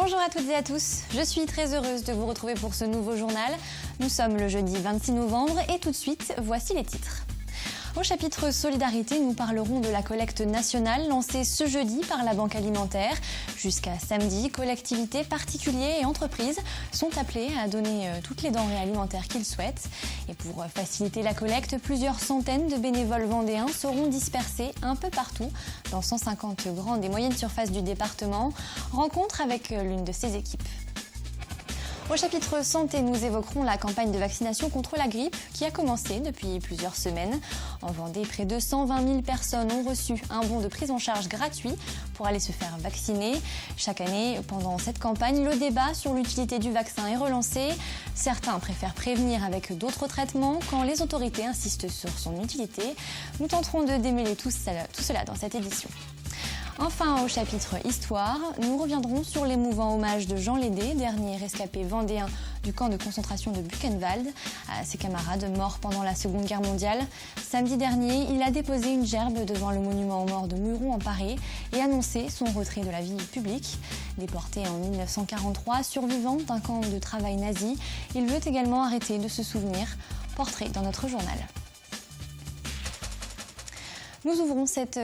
Bonjour à toutes et à tous, je suis très heureuse de vous retrouver pour ce nouveau journal. Nous sommes le jeudi 26 novembre et tout de suite, voici les titres. Au chapitre Solidarité, nous parlerons de la collecte nationale lancée ce jeudi par la Banque alimentaire. Jusqu'à samedi, collectivités, particuliers et entreprises sont appelés à donner toutes les denrées alimentaires qu'ils souhaitent. Et pour faciliter la collecte, plusieurs centaines de bénévoles vendéens seront dispersés un peu partout dans 150 grandes et moyennes surfaces du département. Rencontre avec l'une de ces équipes. Au chapitre santé, nous évoquerons la campagne de vaccination contre la grippe qui a commencé depuis plusieurs semaines. En Vendée, près de 120 000 personnes ont reçu un bon de prise en charge gratuit pour aller se faire vacciner. Chaque année, pendant cette campagne, le débat sur l'utilité du vaccin est relancé. Certains préfèrent prévenir avec d'autres traitements quand les autorités insistent sur son utilité. Nous tenterons de démêler tout cela dans cette édition. Enfin, au chapitre Histoire, nous reviendrons sur l'émouvant hommage de Jean Lédé, dernier rescapé vendéen du camp de concentration de Buchenwald, à ses camarades morts pendant la Seconde Guerre mondiale. Samedi dernier, il a déposé une gerbe devant le monument aux morts de Muron en Paris et annoncé son retrait de la vie publique. Déporté en 1943, survivant d'un camp de travail nazi, il veut également arrêter de se souvenir. Portrait dans notre journal. Nous ouvrons cette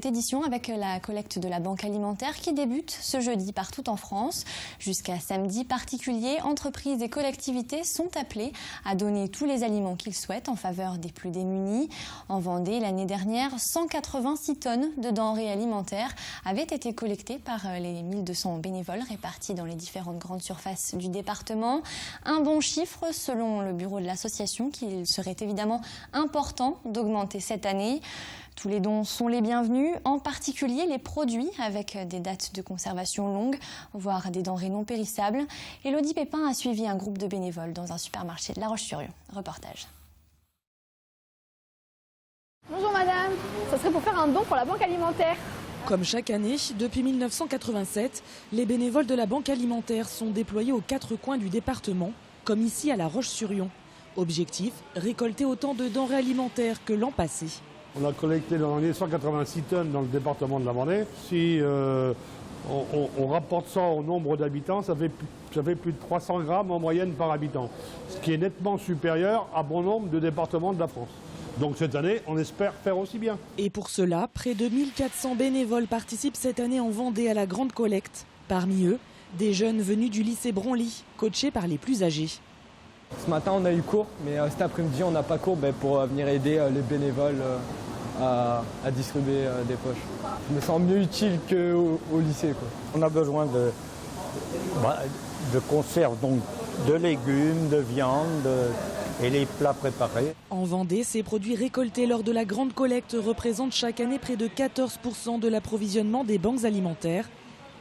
édition avec la collecte de la Banque alimentaire qui débute ce jeudi partout en France. Jusqu'à samedi, particuliers, entreprises et collectivités sont appelés à donner tous les aliments qu'ils souhaitent en faveur des plus démunis. En Vendée, l'année dernière, 186 tonnes de denrées alimentaires avaient été collectées par les 1200 bénévoles répartis dans les différentes grandes surfaces du département. Un bon chiffre selon le bureau de l'association qu'il serait évidemment important d'augmenter cette année. Tous les dons sont les bienvenus, en particulier les produits avec des dates de conservation longues, voire des denrées non périssables. Élodie Pépin a suivi un groupe de bénévoles dans un supermarché de La Roche-sur-Yon. Reportage. Bonjour madame, ça serait pour faire un don pour la Banque alimentaire. Comme chaque année, depuis 1987, les bénévoles de la Banque alimentaire sont déployés aux quatre coins du département, comme ici à La Roche-sur-Yon. Objectif, récolter autant de denrées alimentaires que l'an passé. On a collecté l'an dernier 186 tonnes dans le département de la Vendée. Si on rapporte ça au nombre d'habitants, ça fait plus de 300 grammes en moyenne par habitant, ce qui est nettement supérieur à bon nombre de départements de la France. Donc cette année, on espère faire aussi bien. Et pour cela, près de 1400 bénévoles participent cette année en Vendée à la grande collecte. Parmi eux, des jeunes venus du lycée Branly, coachés par les plus âgés. Ce matin, on a eu cours, mais cet après-midi, on n'a pas cours pour venir aider les bénévoles à distribuer des poches. Je me sens mieux utile qu'au lycée, quoi. On a besoin de conserves, donc de légumes, de viande et les plats préparés. En Vendée, ces produits récoltés lors de la grande collecte représentent chaque année près de 14% de l'approvisionnement des banques alimentaires.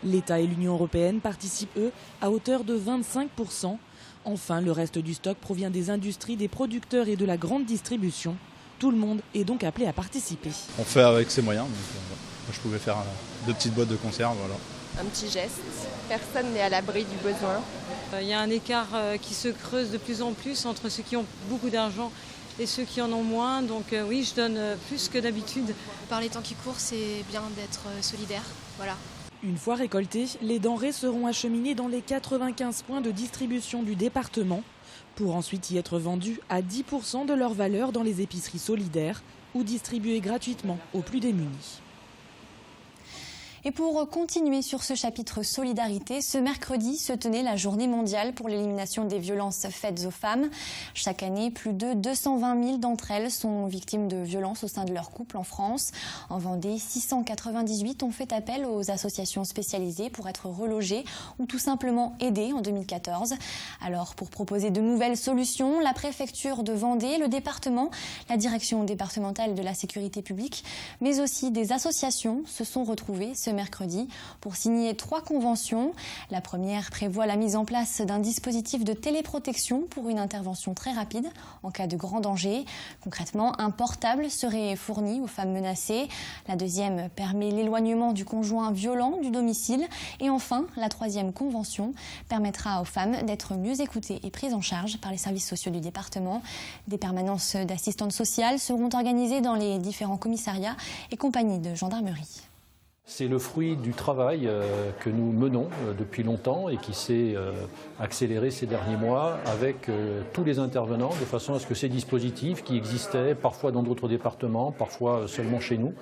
L'État et l'Union européenne participent, eux, à hauteur de 25%. Enfin, le reste du stock provient des industries, des producteurs et de la grande distribution. Tout le monde est donc appelé à participer. On fait avec ses moyens, donc moi je pouvais faire 2 petites boîtes de conserve. Voilà. Un petit geste, personne n'est à l'abri du besoin. Il y a un écart qui se creuse de plus en plus entre ceux qui ont beaucoup d'argent et ceux qui en ont moins. Donc oui, je donne plus que d'habitude. Par les temps qui courent, c'est bien d'être solidaire. Voilà. Une fois récoltées, les denrées seront acheminées dans les 95 points de distribution du département pour ensuite y être vendues à 10% de leur valeur dans les épiceries solidaires ou distribuées gratuitement aux plus démunis. Et pour continuer sur ce chapitre Solidarité, ce mercredi se tenait la journée mondiale pour l'élimination des violences faites aux femmes. Chaque année, plus de 220 000 d'entre elles sont victimes de violences au sein de leur couple en France. En Vendée, 698 ont fait appel aux associations spécialisées pour être relogées ou tout simplement aidées en 2014. Alors, pour proposer de nouvelles solutions, la préfecture de Vendée, le département, la direction départementale de la sécurité publique, mais aussi des associations se sont retrouvées ce mercredi pour signer 3 conventions. La première prévoit la mise en place d'un dispositif de téléprotection pour une intervention très rapide en cas de grand danger. Concrètement, un portable serait fourni aux femmes menacées. La deuxième permet l'éloignement du conjoint violent du domicile. Et enfin, la troisième convention permettra aux femmes d'être mieux écoutées et prises en charge par les services sociaux du département. Des permanences d'assistantes sociales seront organisées dans les différents commissariats et compagnies de gendarmerie. C'est le fruit du travail que nous menons depuis longtemps et qui s'est accéléré ces derniers mois avec tous les intervenants, de façon à ce que ces dispositifs qui existaient parfois dans d'autres départements, parfois seulement chez nous,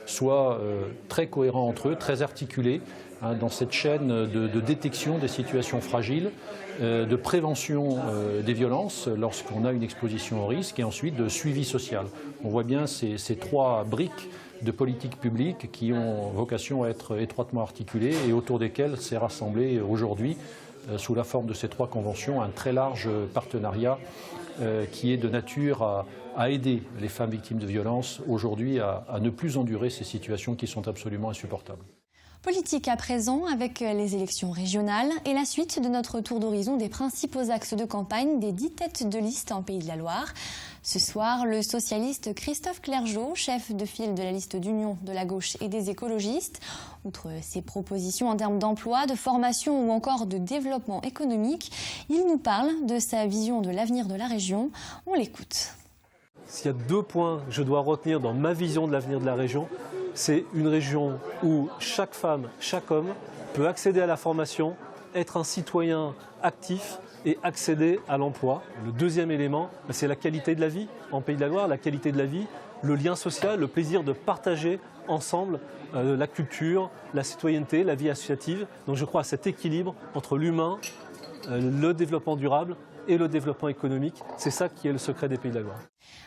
soient très cohérents entre eux, très articulés dans cette chaîne de détection des situations fragiles, de prévention des violences lorsqu'on a une exposition au risque et ensuite de suivi social. On voit bien ces trois briques de politique publique qui ont vocation à être étroitement articulées et autour desquelles s'est rassemblé aujourd'hui, sous la forme de ces trois conventions, un très large partenariat qui est de nature à aider les femmes victimes de violences aujourd'hui à ne plus endurer ces situations qui sont absolument insupportables. Politique à présent avec les élections régionales et la suite de notre tour d'horizon des principaux axes de campagne des 10 têtes de liste en Pays de la Loire. Ce soir, le socialiste Christophe Clergeau, chef de file de la liste d'Union de la gauche et des écologistes. Outre ses propositions en termes d'emploi, de formation ou encore de développement économique, il nous parle de sa vision de l'avenir de la région. On l'écoute. S'il y a 2 points que je dois retenir dans ma vision de l'avenir de la région, c'est une région où chaque femme, chaque homme peut accéder à la formation, être un citoyen actif et accéder à l'emploi. Le deuxième élément, c'est la qualité de la vie en Pays de la Loire, la qualité de la vie, le lien social, le plaisir de partager ensemble la culture, la citoyenneté, la vie associative. Donc je crois à cet équilibre entre l'humain, le développement durable et le développement économique. C'est ça qui est le secret des Pays de la Loire.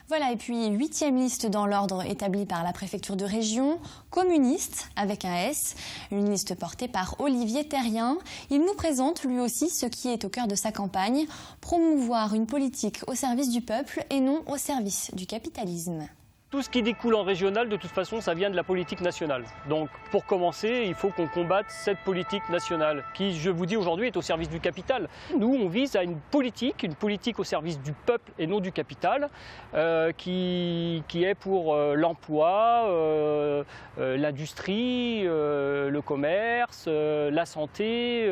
Voilà, et puis 8e liste dans l'ordre établi par la préfecture de région, communiste avec un S, une liste portée par Olivier Terrien. Il nous présente lui aussi ce qui est au cœur de sa campagne, promouvoir une politique au service du peuple et non au service du capitalisme. Tout ce qui découle en régional, de toute façon, ça vient de la politique nationale. Donc, pour commencer, il faut qu'on combatte cette politique nationale qui, je vous dis aujourd'hui, est au service du capital. Nous, on vise à une politique au service du peuple et non du capital, qui est pour l'emploi, l'industrie, le commerce, la santé,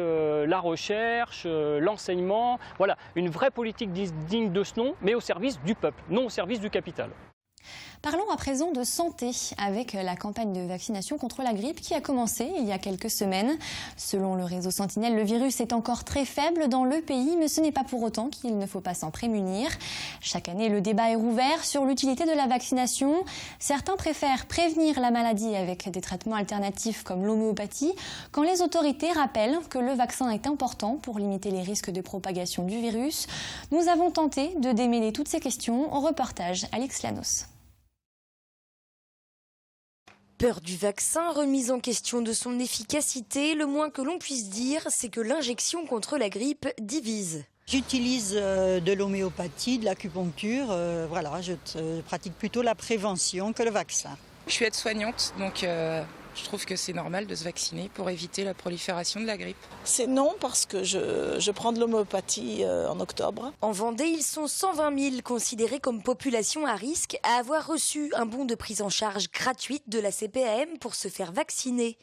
la recherche, l'enseignement. Voilà, une vraie politique digne de ce nom, mais au service du peuple, non au service du capital. Parlons à présent de santé avec la campagne de vaccination contre la grippe qui a commencé il y a quelques semaines. Selon le réseau Sentinelle, le virus est encore très faible dans le pays, mais ce n'est pas pour autant qu'il ne faut pas s'en prémunir. Chaque année, le débat est rouvert sur l'utilité de la vaccination. Certains préfèrent prévenir la maladie avec des traitements alternatifs comme l'homéopathie, quand les autorités rappellent que le vaccin est important pour limiter les risques de propagation du virus. Nous avons tenté de démêler toutes ces questions au reportage Alix Lanos. Peur du vaccin, remise en question de son efficacité, le moins que l'on puisse dire, c'est que l'injection contre la grippe divise. J'utilise de l'homéopathie, de l'acupuncture, voilà, je pratique plutôt la prévention que le vaccin. Je suis aide-soignante, donc je trouve que c'est normal de se vacciner pour éviter la prolifération de la grippe. C'est non parce que je prends de l'homéopathie en octobre. En Vendée, ils sont 120 000 considérés comme population à risque à avoir reçu un bon de prise en charge gratuite de la CPAM pour se faire vacciner.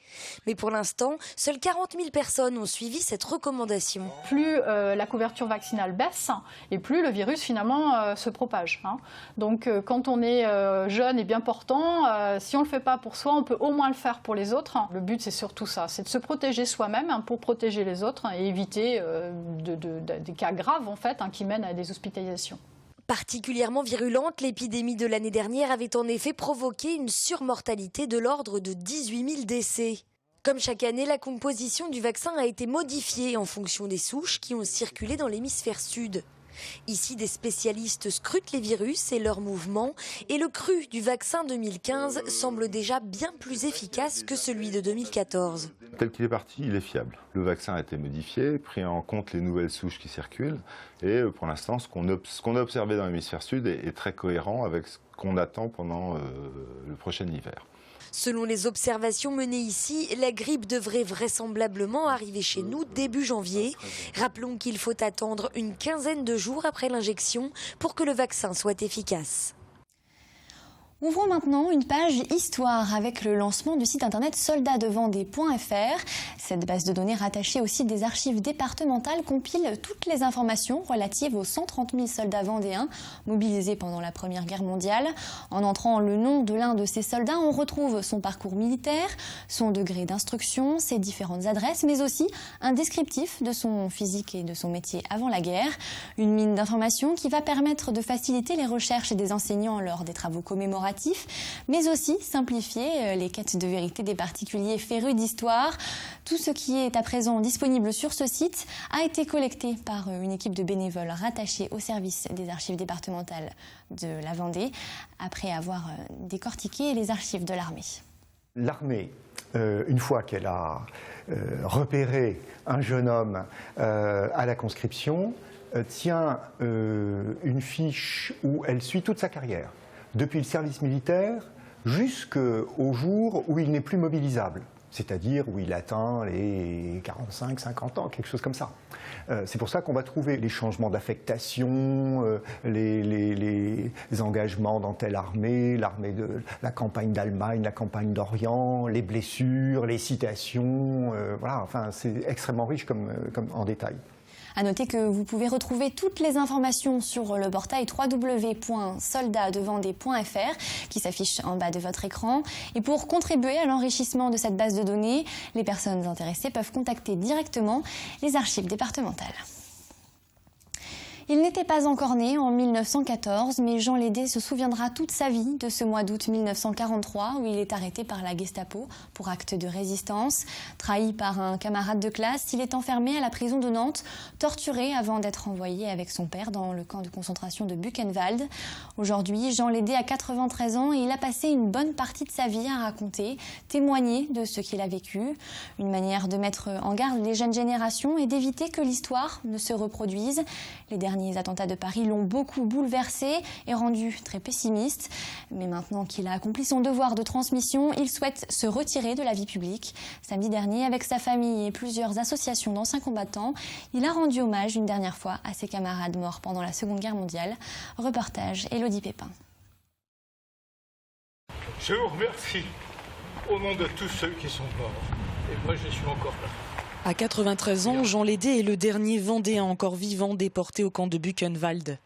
Mais pour l'instant, seules 40 000 personnes ont suivi cette recommandation. Plus la couverture vaccinale baisse et plus le virus finalement se propage. Donc quand on est jeune et bien portant, si on ne le fait pas pour soi, on peut au moins le faire pour les autres. Le but, c'est surtout ça, c'est de se protéger soi-même pour protéger les autres et éviter des cas graves en fait, qui mènent à des hospitalisations. Particulièrement virulente, l'épidémie de l'année dernière avait en effet provoqué une surmortalité de l'ordre de 18 000 décès. Comme chaque année, la composition du vaccin a été modifiée en fonction des souches qui ont circulé dans l'hémisphère sud. Ici, des spécialistes scrutent les virus et leurs mouvements, et le cru du vaccin 2015 semble déjà bien plus efficace que celui de 2014. Tel qu'il est parti, il est fiable. Le vaccin a été modifié, pris en compte les nouvelles souches qui circulent, et pour l'instant, ce qu'on a observé dans l'hémisphère sud est très cohérent avec ce qu'on attend pendant le prochain hiver. Selon les observations menées ici, la grippe devrait vraisemblablement arriver chez nous début janvier. Rappelons qu'il faut attendre une quinzaine de jours après l'injection pour que le vaccin soit efficace. Ouvrons maintenant une page histoire avec le lancement du site internet soldatsdevendée.fr. Cette base de données rattachée au site des archives départementales compile toutes les informations relatives aux 130 000 soldats vendéens mobilisés pendant la Première Guerre mondiale. En entrant le nom de l'un de ces soldats, on retrouve son parcours militaire, son degré d'instruction, ses différentes adresses, mais aussi un descriptif de son physique et de son métier avant la guerre. Une mine d'informations qui va permettre de faciliter les recherches des enseignants lors des travaux commémoratifs, mais aussi simplifier les quêtes de vérité des particuliers férus d'histoire. Tout ce qui est à présent disponible sur ce site a été collecté par une équipe de bénévoles rattachés au service des archives départementales de la Vendée, après avoir décortiqué les archives de l'armée. L'armée, une fois qu'elle a repéré un jeune homme à la conscription, tient une fiche où elle suit toute sa carrière, depuis le service militaire jusqu'au jour où il n'est plus mobilisable, c'est-à-dire où il atteint les 45-50 ans, quelque chose comme ça. C'est pour ça qu'on va trouver les changements d'affectation, les engagements dans telle armée, la campagne d'Allemagne, la campagne d'Orient, les blessures, les citations, voilà, enfin c'est extrêmement riche comme en détail. À noter que vous pouvez retrouver toutes les informations sur le portail www.soldatsdevendée.fr qui s'affiche en bas de votre écran. Et pour contribuer à l'enrichissement de cette base de données, les personnes intéressées peuvent contacter directement les archives départementales. Il n'était pas encore né en 1914, mais Jean Lédé se souviendra toute sa vie de ce mois d'août 1943 où il est arrêté par la Gestapo pour acte de résistance. Trahi par un camarade de classe, il est enfermé à la prison de Nantes, torturé avant d'être envoyé avec son père dans le camp de concentration de Buchenwald. Aujourd'hui, Jean Lédé a 93 ans et il a passé une bonne partie de sa vie à raconter, témoigner de ce qu'il a vécu. Une manière de mettre en garde les jeunes générations et d'éviter que l'histoire ne se reproduise. Les derniers attentats de Paris l'ont beaucoup bouleversé et rendu très pessimiste. Mais maintenant qu'il a accompli son devoir de transmission, il souhaite se retirer de la vie publique. Samedi dernier, avec sa famille et plusieurs associations d'anciens combattants, il a rendu hommage une dernière fois à ses camarades morts pendant la Seconde Guerre mondiale. Reportage Élodie Pépin. Je vous remercie au nom de tous ceux qui sont morts. Et moi, je suis encore là. À 93 ans, Jean Lédé est le dernier Vendéen encore vivant déporté au camp de Buchenwald.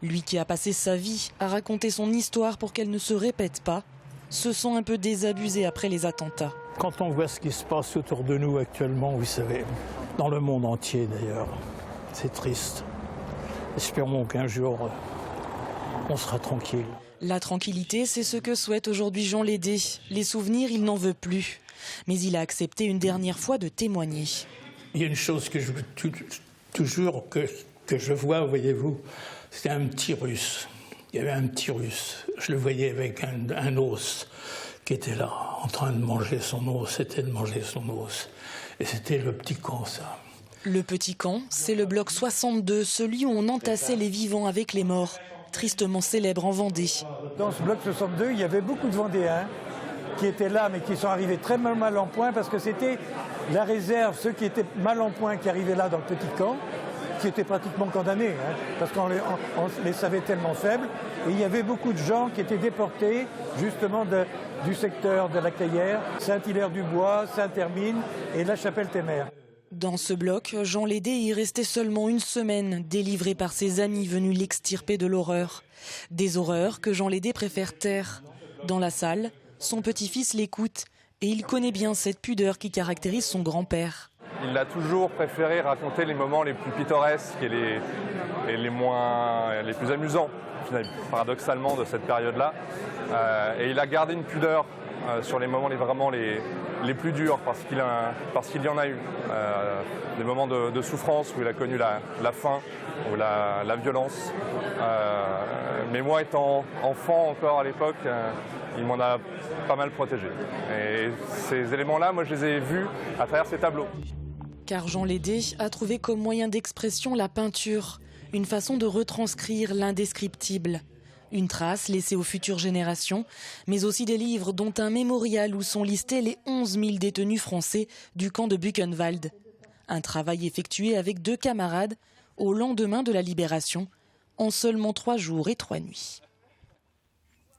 Lui qui a passé sa vie à raconter son histoire pour qu'elle ne se répète pas, se sent un peu désabusé après les attentats. Quand on voit ce qui se passe autour de nous actuellement, vous savez, dans le monde entier d'ailleurs, c'est triste. Espérons qu'un jour, on sera tranquille. La tranquillité, c'est ce que souhaite aujourd'hui Jean Lédé. Les souvenirs, il n'en veut plus. Mais il a accepté une dernière fois de témoigner. Il y a une chose que je veux toujours que je vois, voyez-vous, c'est un petit Russe. Il y avait un petit Russe. Je le voyais avec un os qui était là, en train de manger son os. C'était de manger son os. Et c'était le petit camp, ça. Le petit camp, c'est le bloc 62, celui où on entassait les vivants avec les morts, tristement célèbre en Vendée. Dans ce bloc 62, il y avait beaucoup de Vendéens qui étaient là, mais qui sont arrivés très mal en point, parce que c'était la réserve, ceux qui étaient mal en point, qui arrivaient là dans le petit camp, qui étaient pratiquement condamnés, parce qu'on les savait tellement faibles. Et il y avait beaucoup de gens qui étaient déportés, justement, du secteur de la Clayère, Saint-Hilaire-du-Bois, Saint-Hermine et La Chapelle-Témère. Dans ce bloc, Jean Lédé y restait seulement une semaine, délivré par ses amis venus l'extirper de l'horreur. Des horreurs que Jean Lédé préfère taire. Dans la salle, son petit-fils l'écoute et il connaît bien cette pudeur qui caractérise son grand-père. Il a toujours préféré raconter les moments les plus pittoresques et les plus amusants, paradoxalement, de cette période-là. Et il a gardé une pudeur sur les moments vraiment les plus durs, parce qu'il y en a eu. Des moments de souffrance où il a connu la faim, ou la violence. Mais moi, étant enfant encore à l'époque, il m'en a pas mal protégé. Et ces éléments-là, moi, je les ai vus à travers ces tableaux. Car Jean Lédé a trouvé comme moyen d'expression la peinture, une façon de retranscrire l'indescriptible. Une trace laissée aux futures générations, mais aussi des livres dont un mémorial où sont listés les 11 000 détenus français du camp de Buchenwald. Un travail effectué avec 2 camarades au lendemain de la libération, en seulement 3 jours et 3 nuits.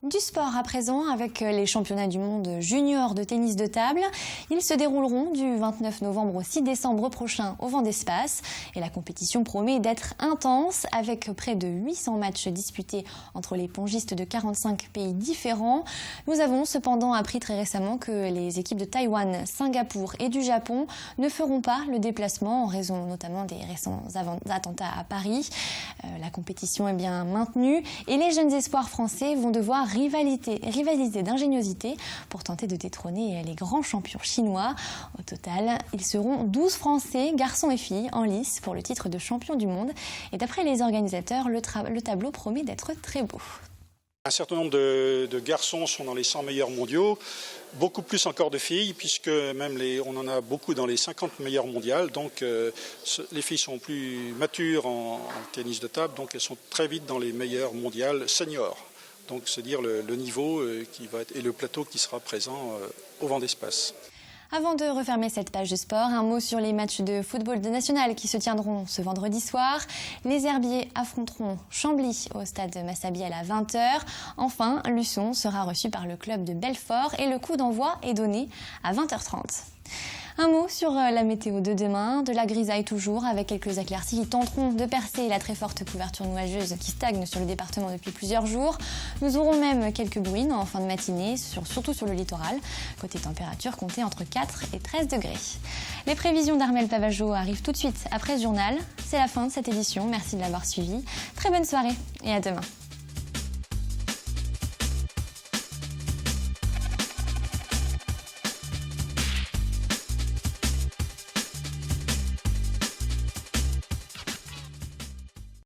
Du sport à présent avec les championnats du monde junior de tennis de table. Ils se dérouleront du 29 novembre au 6 décembre prochain au vent d'espace. Et la compétition promet d'être intense avec près de 800 matchs disputés entre les pongistes de 45 pays différents. Nous avons cependant appris très récemment que les équipes de Taïwan, Singapour et du Japon ne feront pas le déplacement en raison notamment des récents attentats à Paris. La compétition est bien maintenue et les jeunes espoirs français vont devoir rivaliser d'ingéniosité pour tenter de détrôner les grands champions chinois. Au total, ils seront 12 Français, garçons et filles, en lice pour le titre de champion du monde. Et d'après les organisateurs, le tableau promet d'être très beau. Un certain nombre de garçons sont dans les 100 meilleurs mondiaux, beaucoup plus encore de filles, puisque même on en a beaucoup dans les 50 meilleures mondiales. Donc les filles sont plus matures en tennis de table, donc elles sont très vite dans les meilleures mondiales seniors. Donc c'est dire le niveau qui va être, et le plateau qui sera présent au vent d'espace. Avant de refermer cette page de sport, un mot sur les matchs de football de national qui se tiendront ce vendredi soir. Les Herbiers affronteront Chambly au stade Massabielle à 20h. Enfin, Luçon sera reçu par le club de Belfort et le coup d'envoi est donné à 20h30. Un mot sur la météo de demain, de la grisaille toujours, avec quelques éclaircies qui tenteront de percer la très forte couverture nuageuse qui stagne sur le département depuis plusieurs jours. Nous aurons même quelques bruines en fin de matinée, surtout sur le littoral. Côté température, comptez entre 4 et 13 degrés. Les prévisions d'Armelle Pavageau arrivent tout de suite après ce journal. C'est la fin de cette édition, merci de l'avoir suivi. Très bonne soirée et à demain.